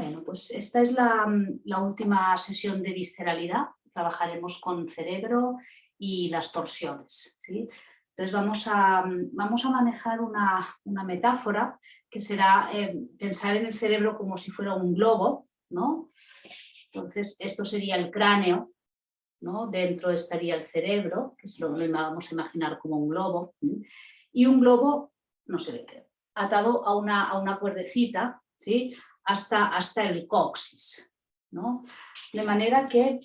Bueno, pues esta es la última sesión de visceralidad. Trabajaremos con cerebro y las torsiones, ¿sí? Entonces vamos a manejar una metáfora que será pensar en el cerebro como si fuera un globo, ¿no? Entonces esto sería el cráneo, ¿no? Dentro estaría el cerebro, que es lo vamos a imaginar como un globo, ¿sí? Y un globo, no se ve, atado a una cuerdecita, ¿sí? hasta el coxis, ¿no? De manera que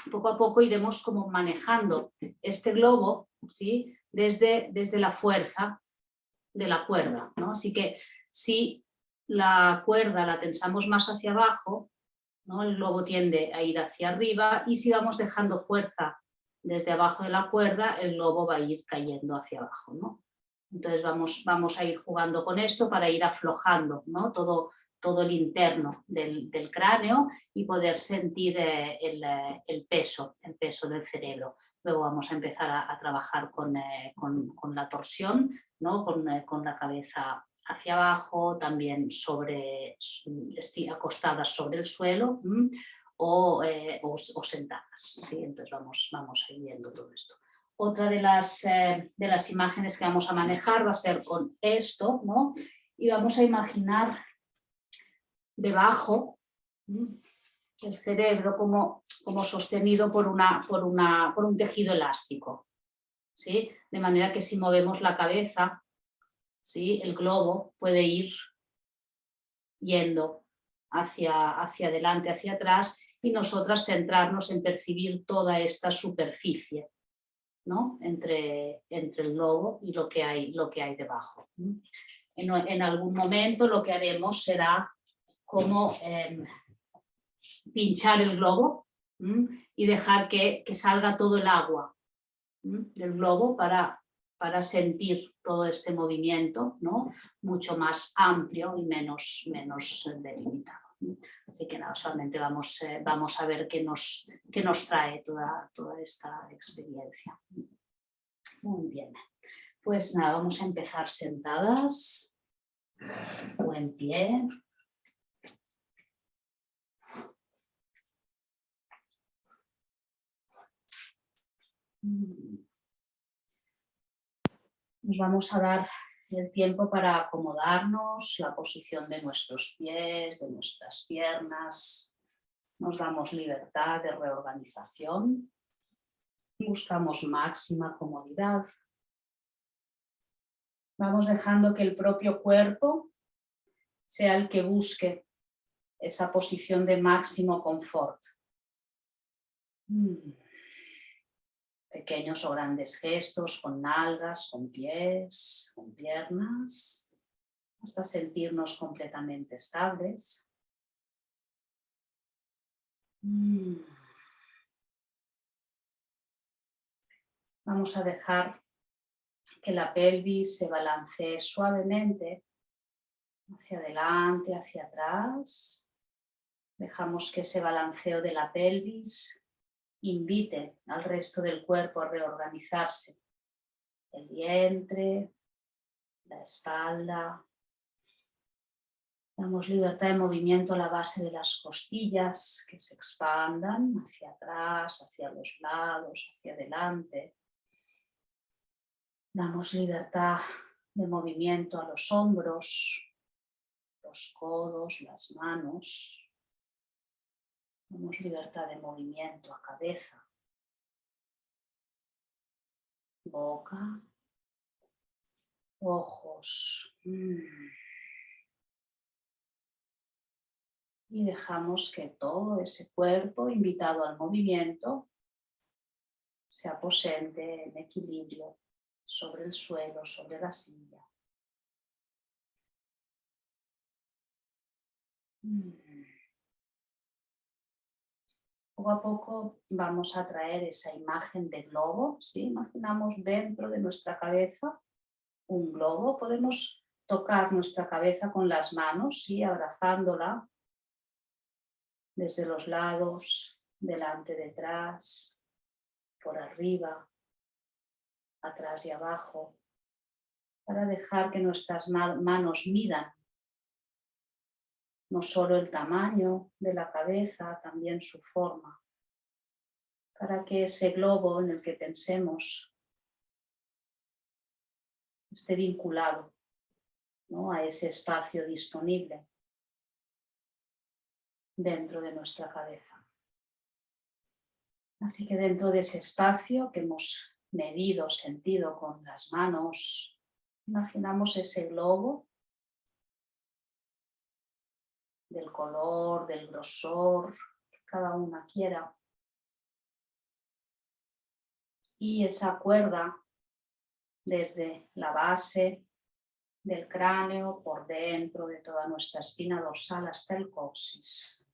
poco a poco iremos como manejando este globo, ¿sí? desde la fuerza de la cuerda, ¿no? Así que si la cuerda la tensamos más hacia abajo, ¿no? El globo tiende a ir hacia arriba, y si vamos dejando fuerza desde abajo de la cuerda, el globo va a ir cayendo hacia abajo, ¿no? Entonces vamos a ir jugando con esto para ir aflojando, ¿no? todo el interno del cráneo y poder sentir el peso del cerebro. Luego vamos a empezar a trabajar con la torsión, ¿no? Con la cabeza hacia abajo, también acostadas sobre el suelo, o sentadas, ¿sí? Entonces vamos a ir viendo todo esto. Otra de las imágenes que vamos a manejar va a ser con esto, ¿no? Y vamos a imaginar debajo el cerebro como sostenido por un tejido elástico, ¿sí? De manera que si movemos la cabeza, ¿sí? El globo puede ir yendo hacia adelante, hacia atrás, y nosotras centrarnos en percibir toda esta superficie, ¿no? entre el globo y lo que hay debajo. En algún momento lo que haremos será como pinchar el globo y dejar que salga todo el agua del globo para sentir todo este movimiento, ¿no? Mucho más amplio y menos delimitado. Así que nada, solamente vamos a ver qué nos trae toda esta experiencia. Muy bien, pues nada, vamos a empezar sentadas o en pie. Nos vamos a dar el tiempo para acomodarnos, la posición de nuestros pies, de nuestras piernas. Nos damos libertad de reorganización. Buscamos máxima comodidad. Vamos dejando que el propio cuerpo sea el que busque esa posición de máximo confort. Pequeños o grandes gestos con nalgas, con pies, con piernas, hasta sentirnos completamente estables. Vamos a dejar que la pelvis se balancee suavemente hacia adelante, hacia atrás. Dejamos que ese balanceo de la pelvis invite al resto del cuerpo a reorganizarse. El vientre, la espalda. Damos libertad de movimiento a la base de las costillas, que se expandan hacia atrás, hacia los lados, hacia adelante. Damos libertad de movimiento a los hombros, los codos, las manos. Damos libertad de movimiento a cabeza, boca, ojos. Y dejamos que todo ese cuerpo invitado al movimiento se aposente en equilibrio sobre el suelo, sobre la silla. Poco a poco vamos a traer esa imagen de globo, ¿sí? Imaginamos dentro de nuestra cabeza un globo. Podemos tocar nuestra cabeza con las manos, ¿sí? Abrazándola desde los lados, delante, detrás, por arriba, atrás y abajo, para dejar que nuestras manos midan no solo el tamaño de la cabeza, también su forma, para que ese globo en el que pensemos esté vinculado, ¿no?, a ese espacio disponible dentro de nuestra cabeza. Así que dentro de ese espacio que hemos medido, sentido con las manos, imaginamos ese globo del color, del grosor que cada una quiera. Y esa cuerda desde la base del cráneo, por dentro de toda nuestra espina dorsal hasta el coxis.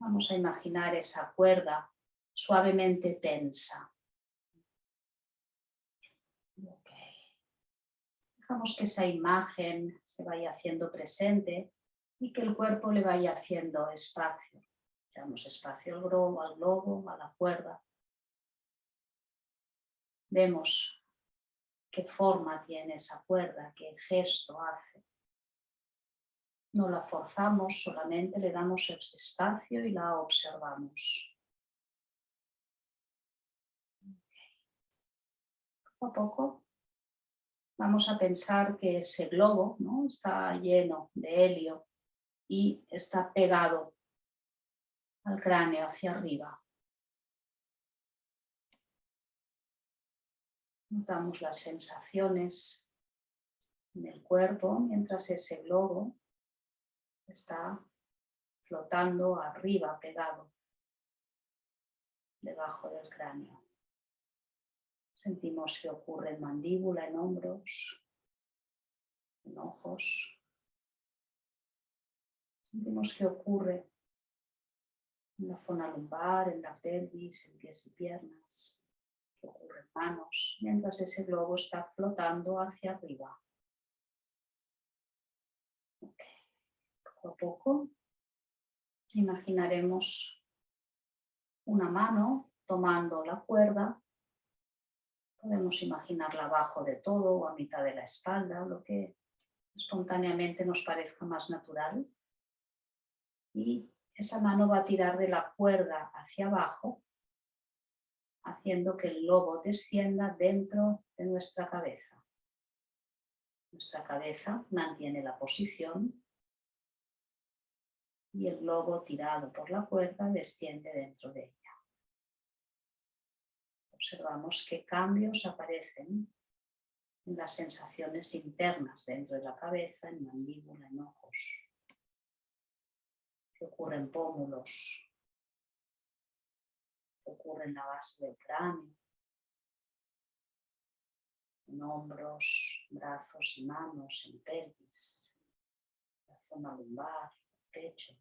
Vamos a imaginar esa cuerda suavemente tensa. Okay. Dejamos que esa imagen se vaya haciendo presente y que el cuerpo le vaya haciendo espacio. Damos espacio al globo, a la cuerda. Vemos qué forma tiene esa cuerda, qué gesto hace. No la forzamos, solamente le damos ese espacio y la observamos. Poco a poco vamos a pensar que ese globo, ¿no?, está lleno de helio y está pegado al cráneo hacia arriba. Notamos las sensaciones en el cuerpo mientras ese globo está flotando arriba, pegado, debajo del cráneo. Sentimos que ocurre en mandíbula, en hombros, en ojos. Sentimos que ocurre en la zona lumbar, en la pelvis, en pies y piernas, que ocurre en manos, mientras ese globo está flotando hacia arriba. Okay. Poco a poco imaginaremos una mano tomando la cuerda. Podemos imaginarla abajo de todo o a mitad de la espalda, lo que espontáneamente nos parezca más natural. Y esa mano va a tirar de la cuerda hacia abajo, haciendo que el globo descienda dentro de nuestra cabeza. Nuestra cabeza mantiene la posición y el globo tirado por la cuerda desciende dentro de ella. Observamos qué cambios aparecen en las sensaciones internas dentro de la cabeza, en mandíbula, en ojos. ¿Qué ocurre en pómulos? ¿Qué ocurre en la base del cráneo? En hombros, brazos y manos, en pelvis, la zona lumbar, pecho,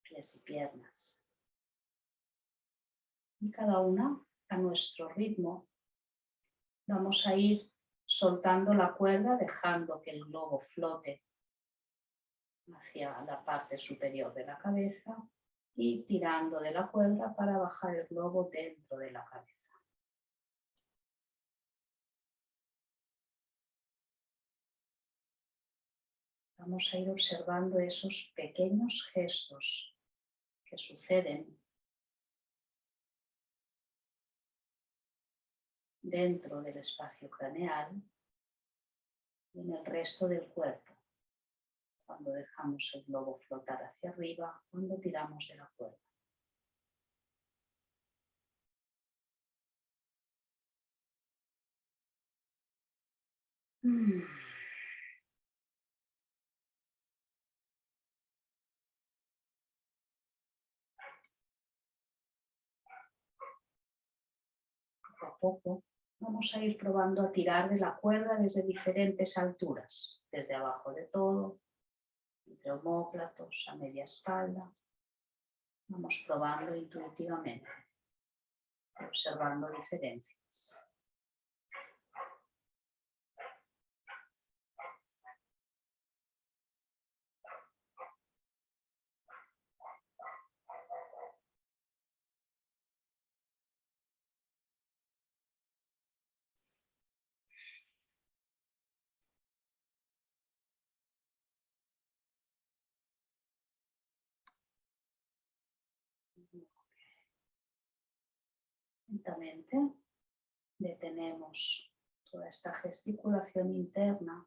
pies y piernas. Y cada una a nuestro ritmo vamos a ir soltando la cuerda, dejando que el globo flote hacia la parte superior de la cabeza y tirando de la cuerda para bajar el globo dentro de la cabeza. Vamos a ir observando esos pequeños gestos que suceden dentro del espacio craneal y en el resto del cuerpo. Cuando dejamos el globo flotar hacia arriba, cuando tiramos de la cuerda. Poco a poco vamos a ir probando a tirar de la cuerda desde diferentes alturas, desde abajo de todo, entre omóplatos, a media espalda. Vamos probando intuitivamente, observando diferencias. lentamente detenemos toda esta gesticulación interna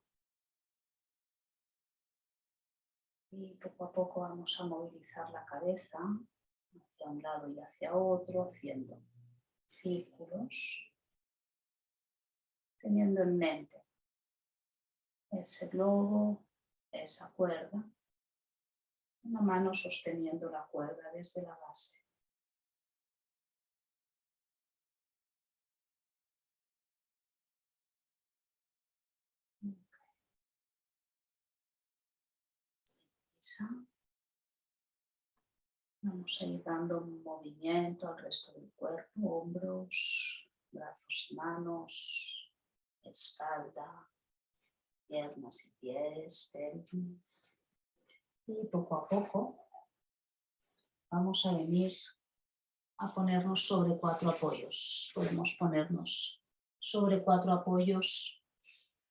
y poco a poco vamos a movilizar la cabeza hacia un lado y hacia otro, haciendo círculos, teniendo en mente ese globo, esa cuerda, una mano sosteniendo la cuerda desde la base. Vamos a ir dando un movimiento al resto del cuerpo, hombros, brazos y manos, espalda, piernas y pies, pelvis. Y poco a poco vamos a venir a ponernos sobre 4 apoyos. Podemos ponernos sobre 4 apoyos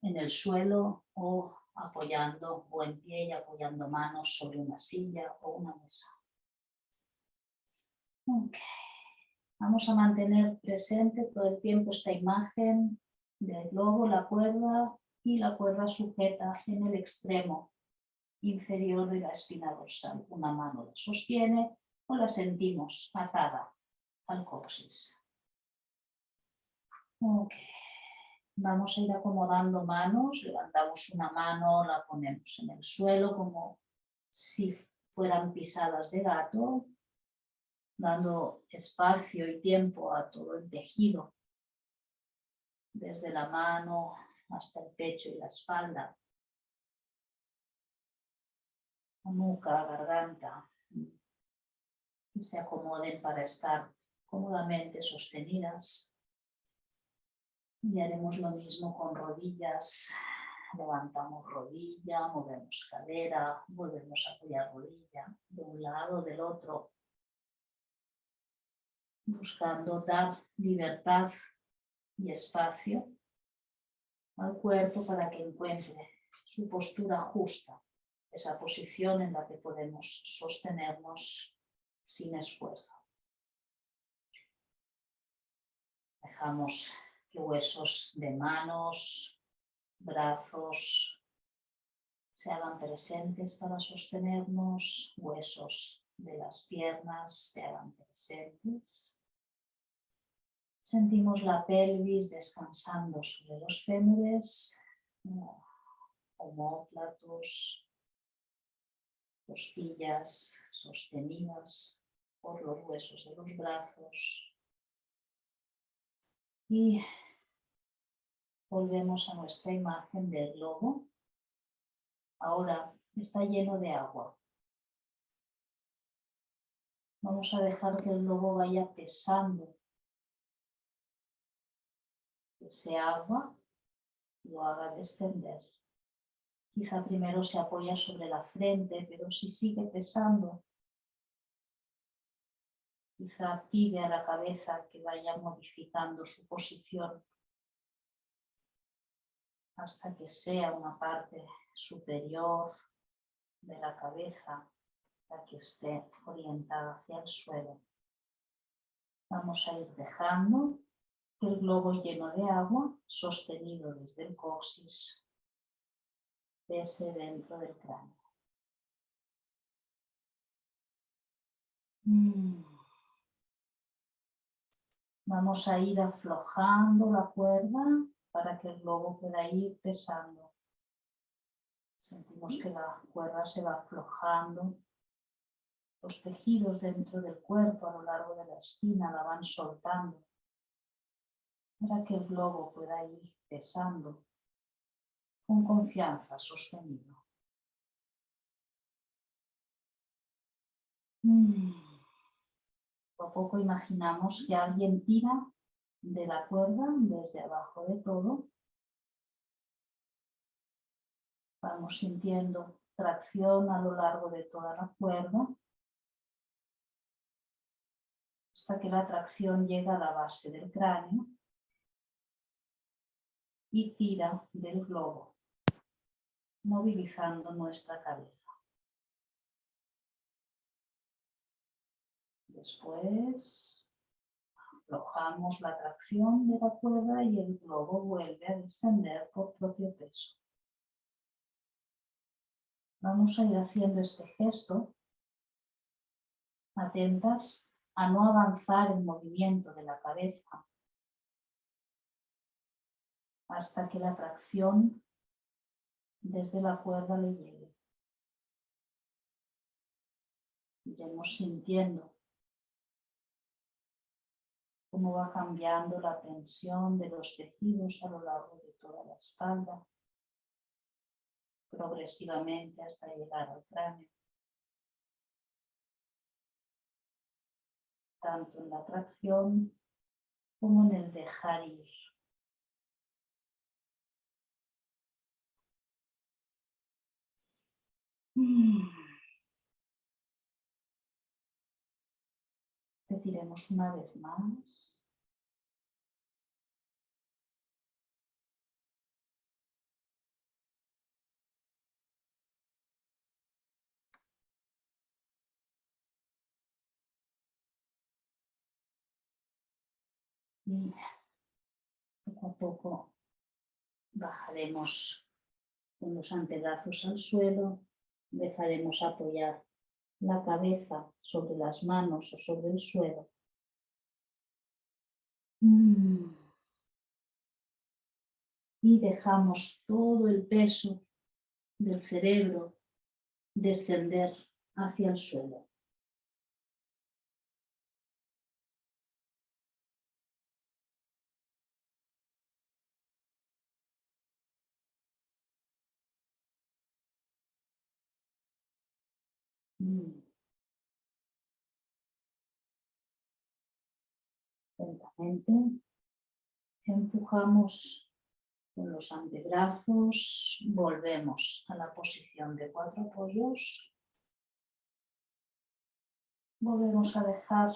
en el suelo o apoyando o en pie y apoyando manos sobre una silla o una mesa. Okay. Vamos a mantener presente todo el tiempo esta imagen del globo, la cuerda y la cuerda sujeta en el extremo inferior de la espina dorsal. Una mano la sostiene o la sentimos atada al coxis. Okay. Vamos a ir acomodando manos, levantamos una mano, la ponemos en el suelo como si fueran pisadas de gato, dando espacio y tiempo a todo el tejido, desde la mano hasta el pecho y la espalda, la nuca, garganta, y se acomoden para estar cómodamente sostenidas. Y haremos lo mismo con rodillas. Levantamos rodilla, movemos cadera, volvemos a apoyar rodilla de un lado o del otro, buscando dar libertad y espacio al cuerpo para que encuentre su postura justa, esa posición en la que podemos sostenernos sin esfuerzo. Dejamos que huesos de manos, brazos se hagan presentes para sostenernos, huesos de las piernas se hagan presentes. Sentimos la pelvis descansando sobre los fémures, omóplatos, costillas sostenidas por los huesos de los brazos. Y volvemos a nuestra imagen del globo. Ahora está lleno de agua. Vamos a dejar que el globo vaya pesando ese agua, lo haga descender. Quizá primero se apoya sobre la frente, pero si sigue pesando, quizá pide a la cabeza que vaya modificando su posición hasta que sea una parte superior de la cabeza la que esté orientada hacia el suelo. Vamos a ir dejando que el globo lleno de agua, sostenido desde el coxis, pese dentro del cráneo. Vamos a ir aflojando la cuerda para que el globo pueda ir pesando. Sentimos que la cuerda se va aflojando. Los tejidos dentro del cuerpo a lo largo de la espina la van soltando para que el globo pueda ir pesando con confianza, sostenido. Poco a poco imaginamos que alguien tira de la cuerda desde abajo de todo. Vamos sintiendo tracción a lo largo de toda la cuerda hasta que la tracción llega a la base del cráneo y tira del globo, movilizando nuestra cabeza. Después Aflojamos la tracción de la cuerda y el globo vuelve a descender por propio peso. Vamos a ir haciendo este gesto, atentas a no avanzar el movimiento de la cabeza hasta que la tracción desde la cuerda le llegue. Iremos sintiendo cómo va cambiando la tensión de los tejidos a lo largo de toda la espalda, progresivamente hasta llegar al cráneo. Tanto en la tracción como en el dejar ir. Repetiremos una vez más. Y poco a poco bajaremos con los antebrazos al suelo, dejaremos apoyar la cabeza sobre las manos o sobre el suelo. Y dejamos todo el peso del cerebro descender hacia el suelo. Lentamente empujamos con los antebrazos, volvemos a la posición de 4 apoyos. Volvemos a dejar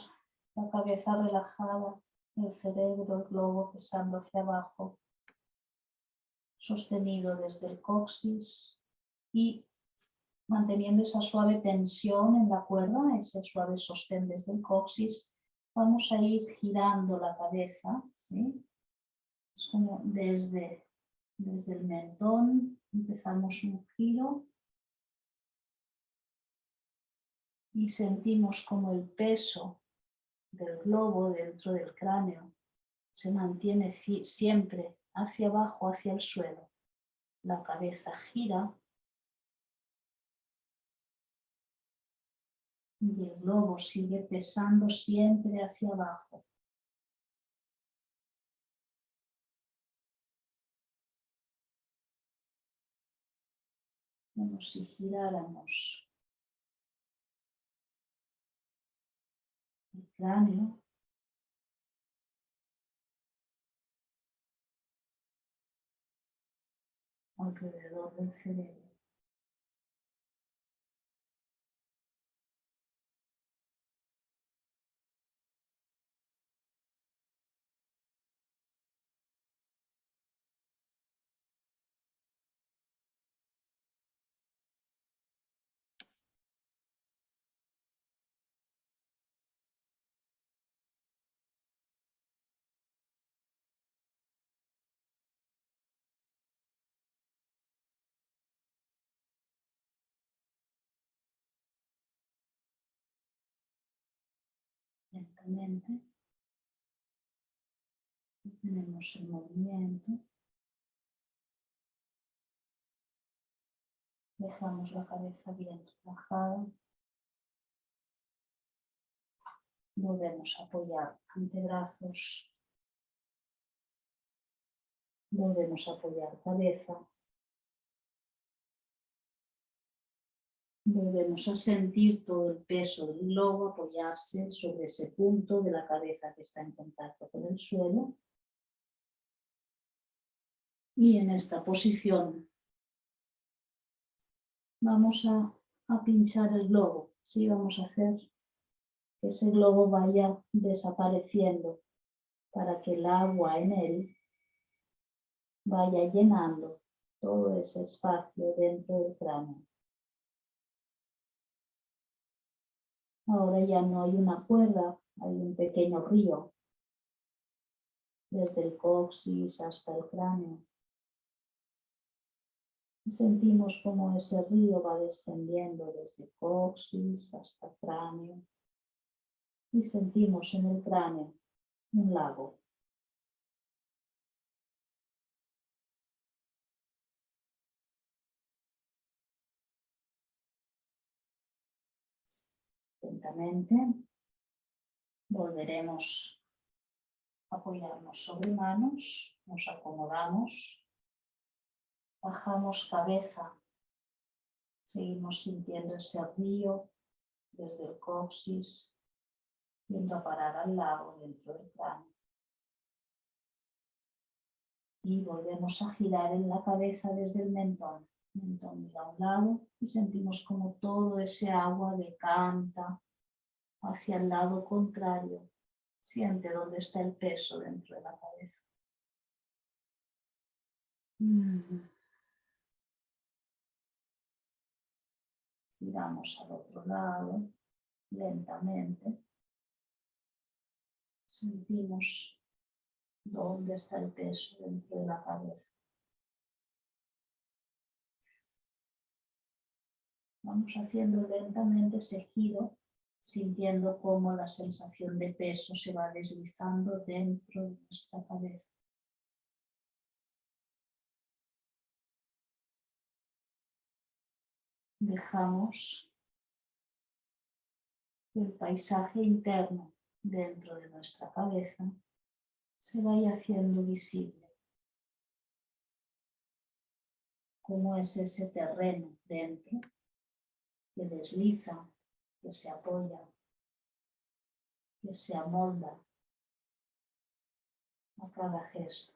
la cabeza relajada, el cerebro, el globo pesando hacia abajo, sostenido desde el coxis y manteniendo esa suave tensión en la cuerda, ese suave sostén desde el coxis. Vamos a ir girando la cabeza, ¿sí? Es como desde el mentón empezamos un giro y sentimos como el peso del globo dentro del cráneo se mantiene siempre hacia abajo, hacia el suelo. La cabeza gira y el globo sigue pesando siempre hacia abajo. Como si giráramos el cráneo alrededor del cerebro. Lentamente tenemos el movimiento, dejamos la cabeza bien relajada, volvemos a apoyar antebrazos, volvemos a apoyar cabeza, volvemos a sentir todo el peso del globo apoyarse sobre ese punto de la cabeza que está en contacto con el suelo. Y en esta posición vamos a pinchar el globo. ¿Sí? Vamos a hacer que ese globo vaya desapareciendo para que el agua en él vaya llenando todo ese espacio dentro del cráneo. Ahora ya no hay una cuerda, hay un pequeño río desde el coxis hasta el cráneo. Y sentimos como ese río va descendiendo desde el coxis hasta el cráneo. Y sentimos en el cráneo un lago. Lentamente volveremos a apoyarnos sobre manos, nos acomodamos, bajamos cabeza, seguimos sintiendo ese río desde el coxis, yendo a parar al lago dentro del cráneo. Y volvemos a girar en la cabeza desde el mentón. El mentón mira a un lado y sentimos como todo ese agua decanta hacia el lado contrario. Siente dónde está el peso dentro de la cabeza. Giramos al otro lado, lentamente. Sentimos dónde está el peso dentro de la cabeza. Vamos haciendo lentamente ese giro, sintiendo cómo la sensación de peso se va deslizando dentro de nuestra cabeza. Dejamos que el paisaje interno dentro de nuestra cabeza se vaya haciendo visible. Cómo es ese terreno dentro que desliza, que se apoya, que se amolda a cada gesto.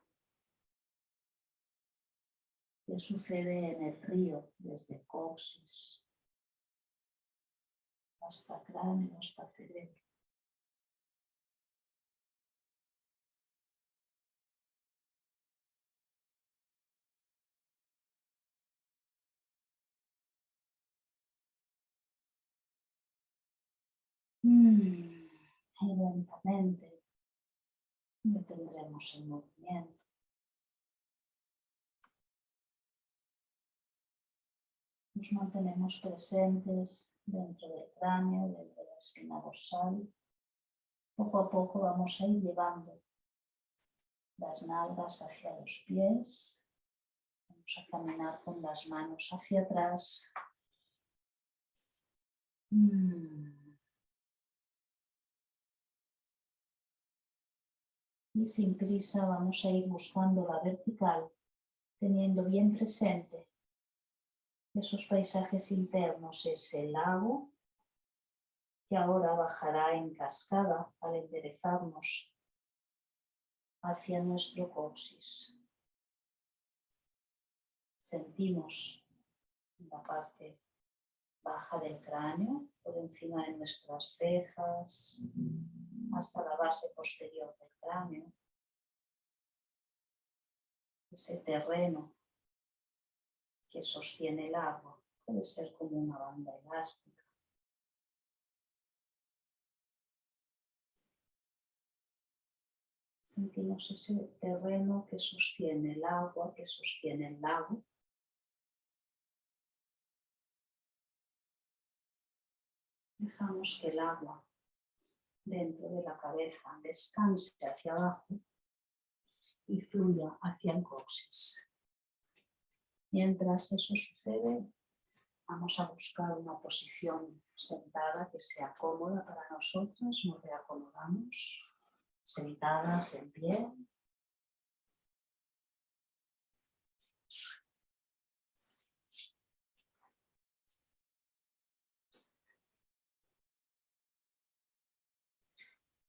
¿Qué sucede en el río desde coxis hasta cráneo, hasta cerebro? Y lentamente detendremos el movimiento. Nos mantenemos presentes dentro del cráneo, dentro de la espina dorsal. Poco a poco vamos a ir llevando las nalgas hacia los pies. Vamos a caminar con las manos hacia atrás. Y sin prisa vamos a ir buscando la vertical, teniendo bien presente esos paisajes internos, ese lago que ahora bajará en cascada al enderezarnos hacia nuestro coxis. Sentimos la parte baja del cráneo, por encima de nuestras cejas, hasta la base posterior del cráneo. Ese terreno que sostiene el agua puede ser como una banda elástica. Sentimos ese terreno que sostiene el agua, que sostiene el lago. Dejamos que el agua dentro de la cabeza descanse hacia abajo y fluya hacia el coxis. Mientras eso sucede, vamos a buscar una posición sentada que sea cómoda para nosotros. Nos reacomodamos, sentadas en pie.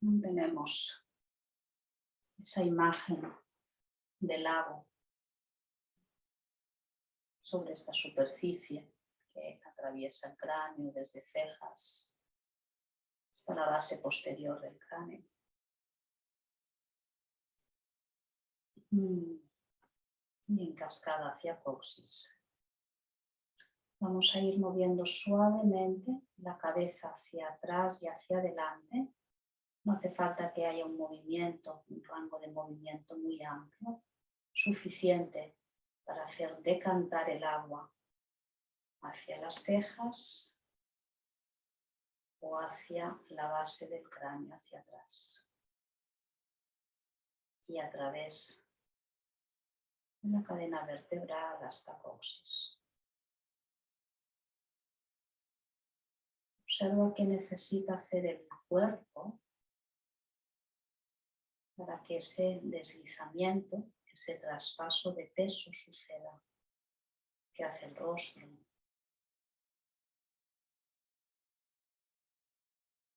Mantenemos esa imagen del lago sobre esta superficie que atraviesa el cráneo desde cejas hasta la base posterior del cráneo. Y en cascada hacia coxis. Vamos a ir moviendo suavemente la cabeza hacia atrás y hacia adelante, No hace falta que haya un movimiento, un rango de movimiento muy amplio, suficiente para hacer decantar el agua hacia las cejas o hacia la base del cráneo, hacia atrás. Y a través de la cadena vertebral hasta coxis. Observa qué necesita hacer el cuerpo para que ese deslizamiento, ese traspaso de peso suceda. ¿Qué hace el rostro?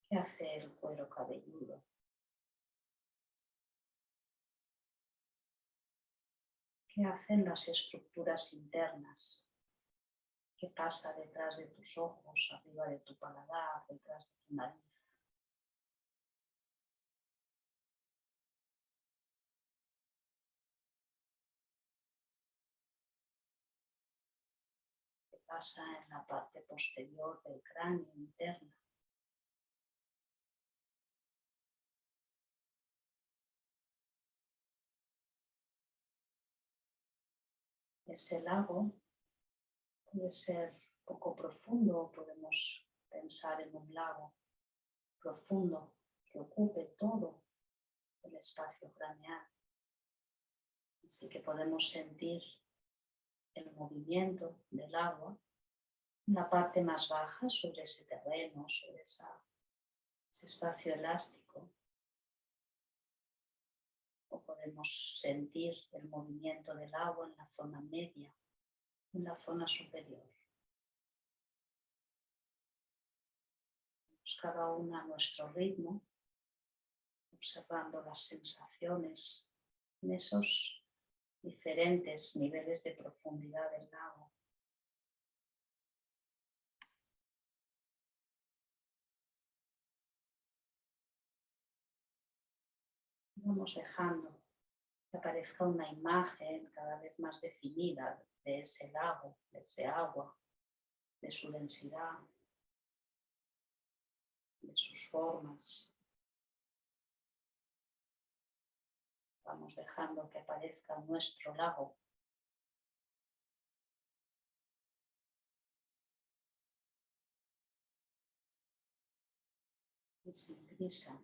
¿Qué hace el cuero cabelludo? ¿Qué hacen las estructuras internas? ¿Qué pasa detrás de tus ojos, arriba de tu paladar, detrás de tu nariz? ¿Qué pasa en la parte posterior del cráneo interno? Ese lago puede ser poco profundo o podemos pensar en un lago profundo que ocupe todo el espacio craneal. Así que podemos sentir el movimiento del agua en la parte más baja sobre ese terreno, sobre ese espacio elástico. O podemos sentir el movimiento del agua en la zona media, en la zona superior. Cada una a nuestro ritmo, observando las sensaciones en esos diferentes niveles de profundidad del lago. Vamos dejando que aparezca una imagen cada vez más definida de ese lago, de ese agua, de su densidad, de sus formas. Vamos dejando que aparezca nuestro lago. Y sin prisa.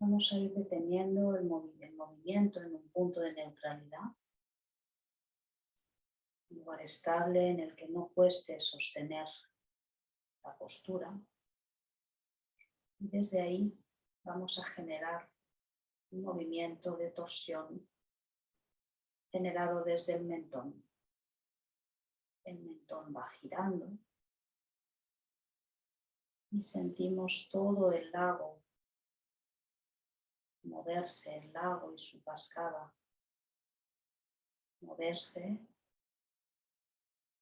Vamos a ir deteniendo el movimiento en un punto de neutralidad. Un lugar estable en el que no cueste sostener la postura. Y desde ahí vamos a generar un movimiento de torsión generado desde el mentón. El mentón va girando y sentimos todo el lago moverse, el lago y su cascada moverse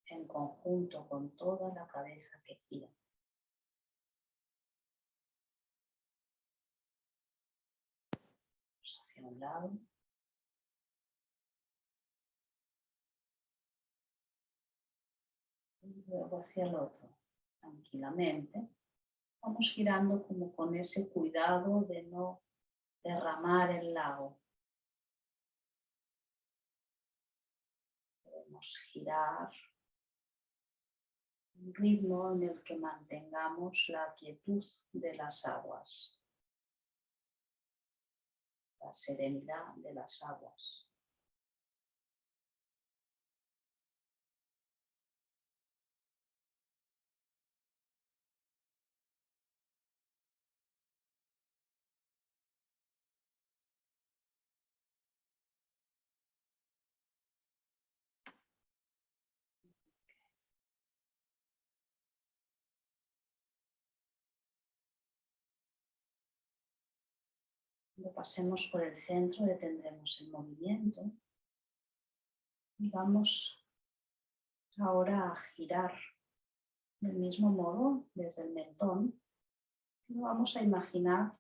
en conjunto con toda la cabeza que gira. Hacia un lado y luego hacia el otro, tranquilamente. Vamos girando como con ese cuidado de no derramar el lago. Podemos girar un ritmo en el que mantengamos la quietud de las aguas, la serenidad de las aguas. Cuando pasemos por el centro detendremos el movimiento y vamos ahora a girar del mismo modo desde el mentón. Lo vamos a imaginar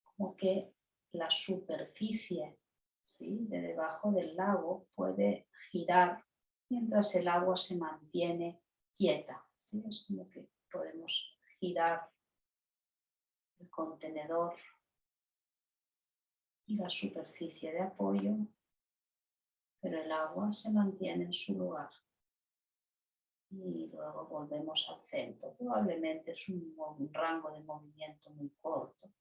como que la superficie, ¿sí?, de debajo del lago puede girar mientras el agua se mantiene quieta, ¿sí? Es como que podemos girar el contenedor y la superficie de apoyo, pero el agua se mantiene en su lugar. Y luego volvemos al centro. Probablemente es un rango de movimiento muy corto.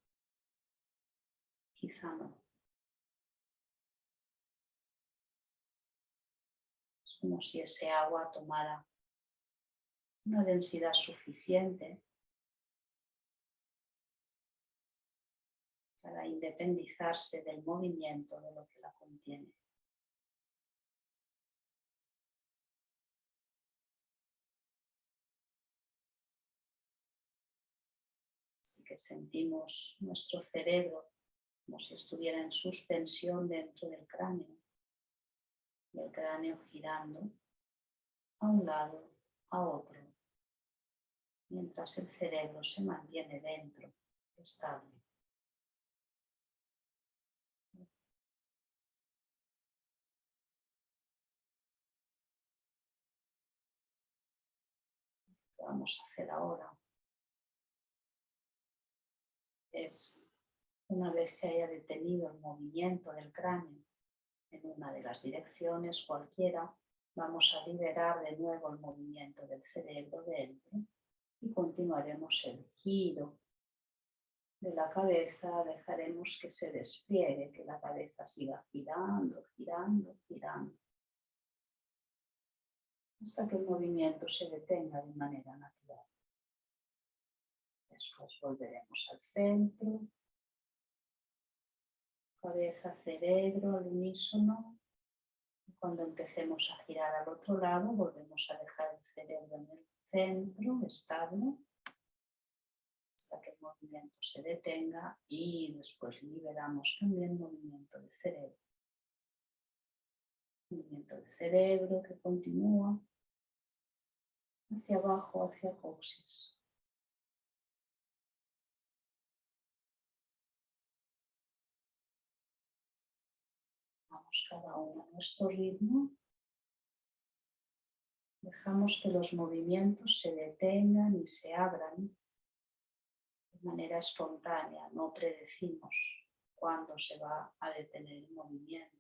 Quizá no. Es como si ese agua tomara una densidad suficiente para independizarse del movimiento de lo que la contiene. Así que sentimos nuestro cerebro como si estuviera en suspensión dentro del cráneo, y el cráneo girando a un lado, a otro, mientras el cerebro se mantiene dentro, estable. Lo que vamos a hacer ahora es, una vez se haya detenido el movimiento del cráneo en una de las direcciones, cualquiera, vamos a liberar de nuevo el movimiento del cerebro dentro y continuaremos el giro de la cabeza, dejaremos que se despliegue, que la cabeza siga girando, girando, girando, hasta que el movimiento se detenga de manera natural. Después volveremos al centro, cabeza, cerebro, al unísono. Cuando empecemos a girar al otro lado, volvemos a dejar el cerebro en el centro, estable, hasta que el movimiento se detenga y después liberamos también movimiento de cerebro. Movimiento de cerebro que continúa hacia abajo, hacia coxis. Vamos cada uno a nuestro ritmo. Dejamos que los movimientos se detengan y se abran de manera espontánea. No predecimos cuándo se va a detener el movimiento.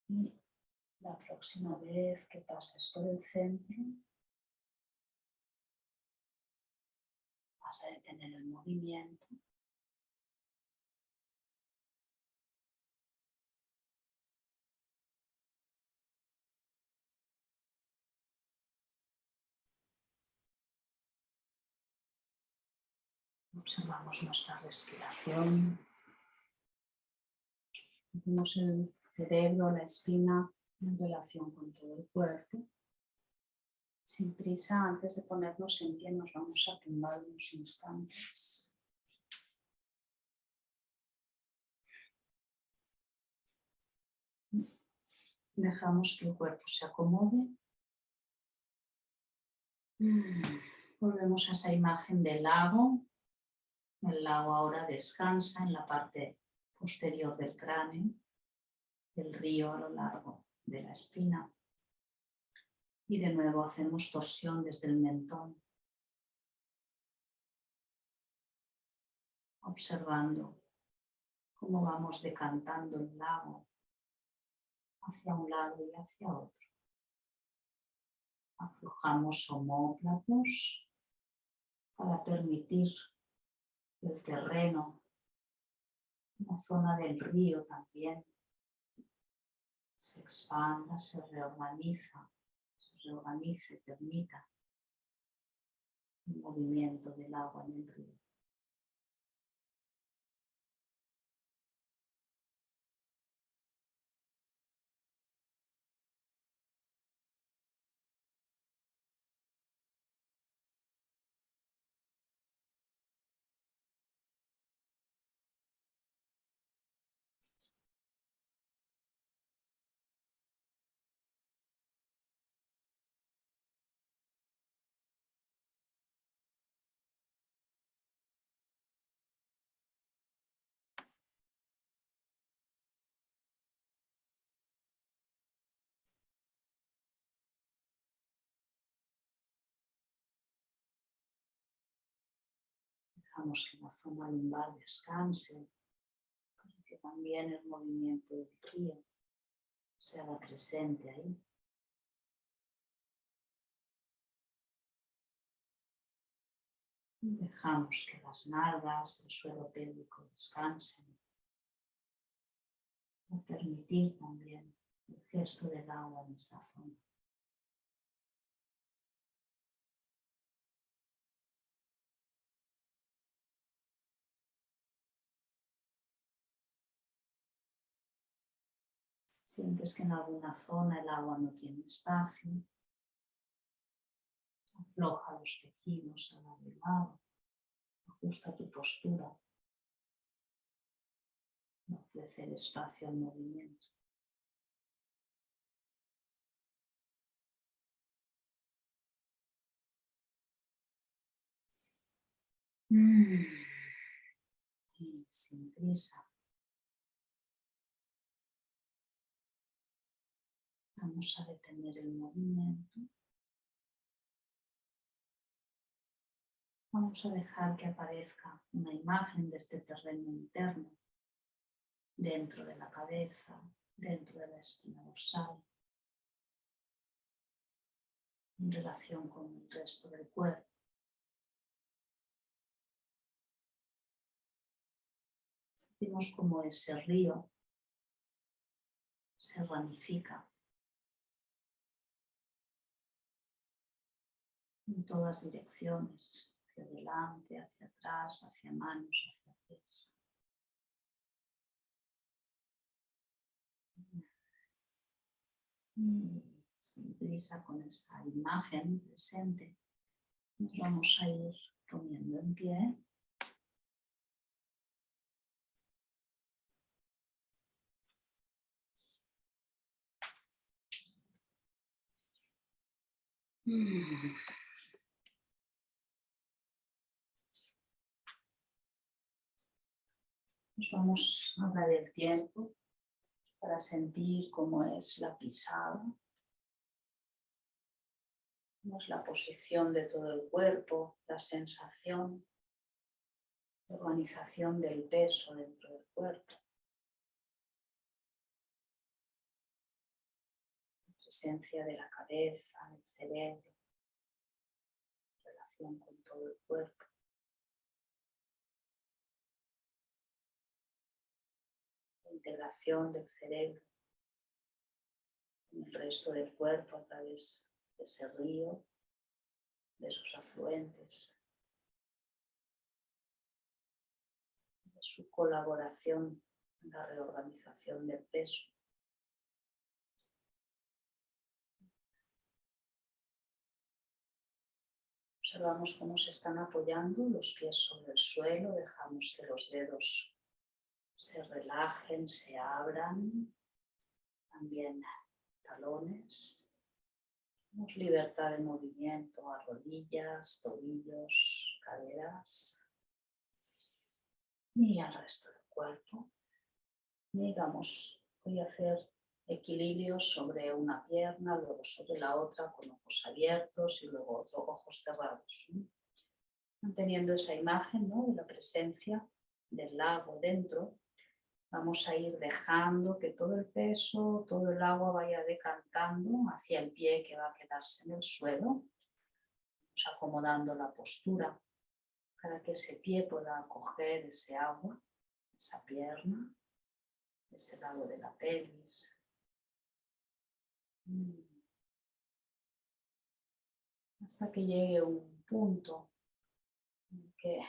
Y la próxima vez que pases por el centro, vas a detener el movimiento. Observamos nuestra respiración. Sentimos el cerebro, la espina en relación con todo el cuerpo. Sin prisa, antes de ponernos en pie, nos vamos a tumbar unos instantes. Dejamos que el cuerpo se acomode. Volvemos a esa imagen del lago. El lago ahora descansa en la parte posterior del cráneo, el río a lo largo de la espina. Y de nuevo hacemos torsión desde el mentón, observando cómo vamos decantando el lago hacia un lado y hacia otro. Aflojamos omóplatos para permitir que el terreno, la zona del río también, se expanda, se reorganice y permita el movimiento del agua en el río. Dejamos que la zona lumbar descanse, que también el movimiento del río se haga presente ahí. Y dejamos que las nalgas, el suelo pélvico descansen. Y permitir también el gesto del agua en esta zona. Sientes que en alguna zona el agua no tiene espacio, afloja los tejidos al lado y lado, ajusta tu postura, no ofrecer espacio al movimiento. Y sin prisa. Vamos a detener el movimiento. Vamos a dejar que aparezca una imagen de este terreno interno dentro de la cabeza, dentro de la espina dorsal, en relación con el resto del cuerpo. Sentimos como ese río se ramifica en todas direcciones, hacia adelante, hacia atrás, hacia manos, hacia pies. Y sin prisa, con esa imagen presente, nos vamos a ir poniendo en pie. Nos vamos a dar el tiempo para sentir cómo es la pisada, cómo es la posición de todo el cuerpo, la sensación, la organización del peso dentro del cuerpo, la presencia de la cabeza, del cerebro, la relación con todo el cuerpo. La integración del cerebro con el resto del cuerpo a través de ese río, de sus afluentes, de su colaboración en la reorganización del peso. Observamos cómo se están apoyando los pies sobre el suelo, dejamos que los dedos se relajen, se abran, también talones. Tenemos libertad de movimiento a rodillas, tobillos, caderas y al resto del cuerpo. Y voy a hacer equilibrio sobre una pierna, luego sobre la otra con ojos abiertos y luego ojos cerrados. Manteniendo esa imagen, ¿no?, de la presencia del lago dentro, vamos a ir dejando que todo el peso, todo el agua vaya decantando hacia el pie que va a quedarse en el suelo. Vamos acomodando la postura para que ese pie pueda acoger ese agua, esa pierna, ese lado de la pelvis. Hasta que llegue un punto en que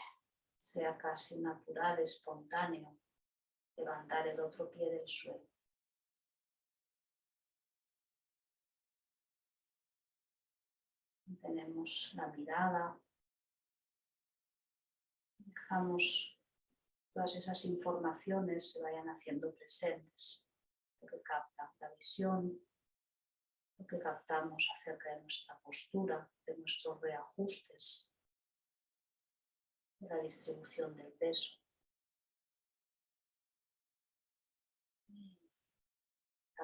sea casi natural, espontáneo, levantar el otro pie del suelo. Mantenemos la mirada, dejamos todas esas informaciones se vayan haciendo presentes, lo que capta la visión, lo que captamos acerca de nuestra postura, de nuestros reajustes, de la distribución del peso.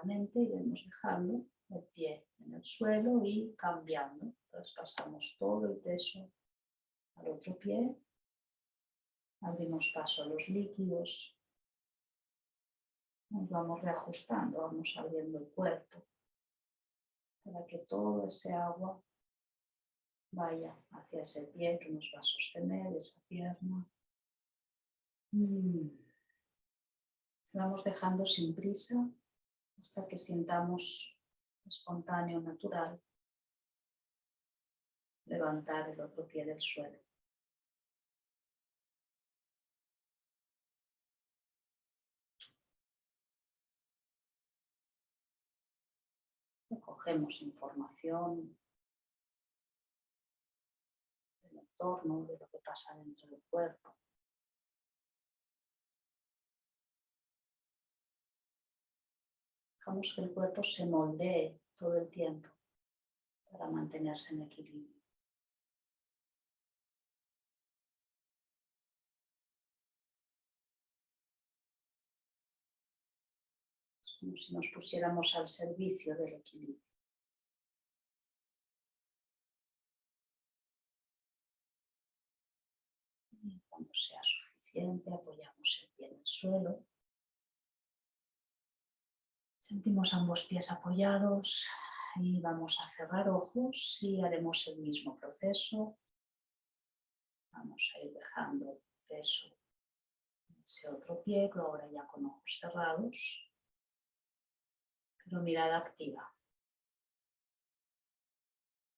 Lentamente iremos dejando el pie en el suelo y cambiando. Traspasamos todo el peso al otro pie Abrimos paso a los líquidos. Nos vamos reajustando, vamos abriendo el cuerpo para que todo ese agua vaya hacia ese pie que nos va a sostener, esa pierna. Vamos dejando sin prisa hasta que sintamos espontáneo, natural, levantar el otro pie del suelo. Recogemos información del entorno, de lo que pasa dentro del cuerpo. Dejamos que el cuerpo se moldee todo el tiempo para mantenerse en equilibrio. Es como si nos pusiéramos al servicio del equilibrio. Y cuando sea suficiente, apoyamos el pie en el suelo. Sentimos ambos pies apoyados y vamos a cerrar ojos y haremos el mismo proceso. Vamos a ir dejando peso en ese otro pie, ahora ya con ojos cerrados, pero mirada activa.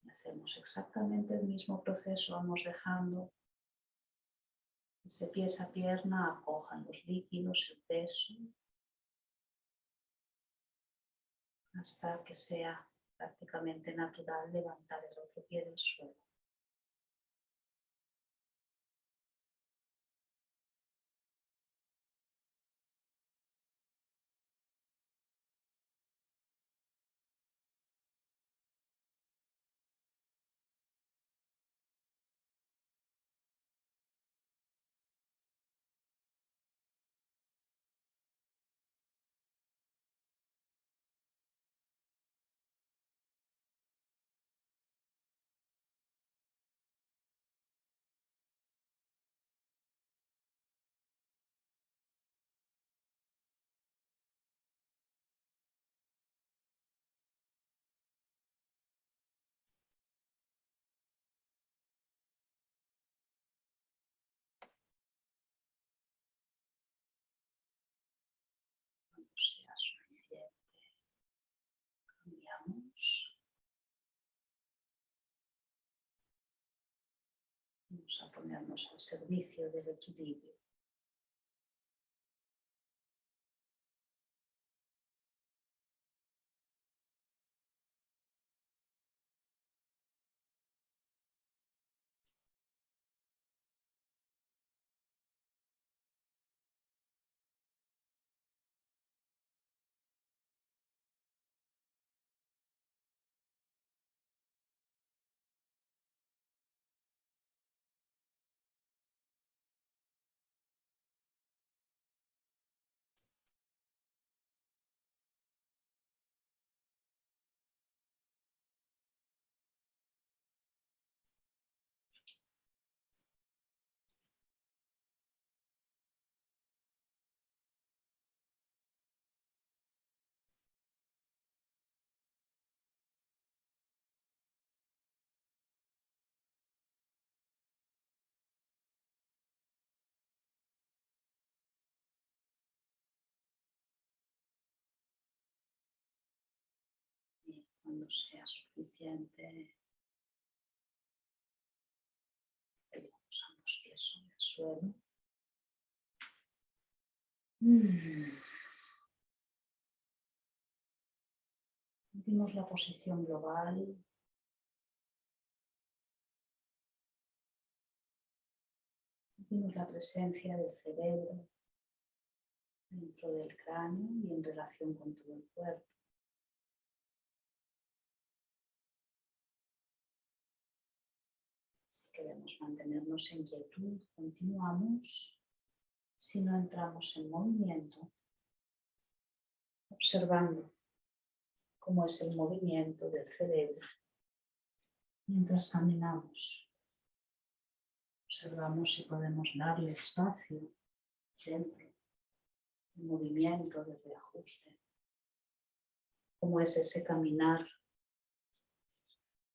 Y hacemos exactamente el mismo proceso, vamos dejando ese pie, esa pierna, acojan los líquidos, el peso, hasta que sea prácticamente natural levantar el otro pie del suelo. Cuando sea suficiente, cambiamos. Vamos a ponernos al servicio del equilibrio. Y cuando sea suficiente, apoyamos ambos pies sobre el suelo. Sentimos la posición global. Sentimos la presencia del cerebro dentro del cráneo y en relación con todo el cuerpo. Si queremos mantenernos en quietud, continuamos. Si no, entramos en movimiento, observando cómo es el movimiento del cerebro mientras caminamos. Observamos si podemos darle espacio dentro del movimiento, del reajuste. ¿Cómo es ese caminar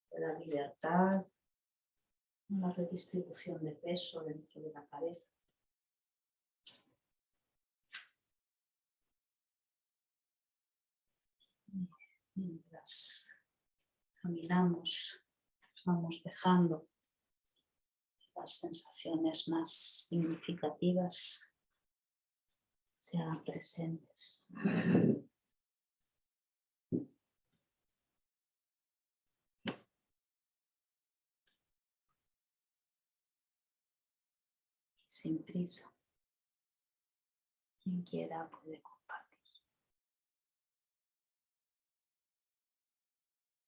de la libertad, una redistribución de peso dentro de la cabeza? Mientras caminamos, vamos dejando las sensaciones más significativas se hagan presentes. Sin prisa. Quien quiera puede comenzar.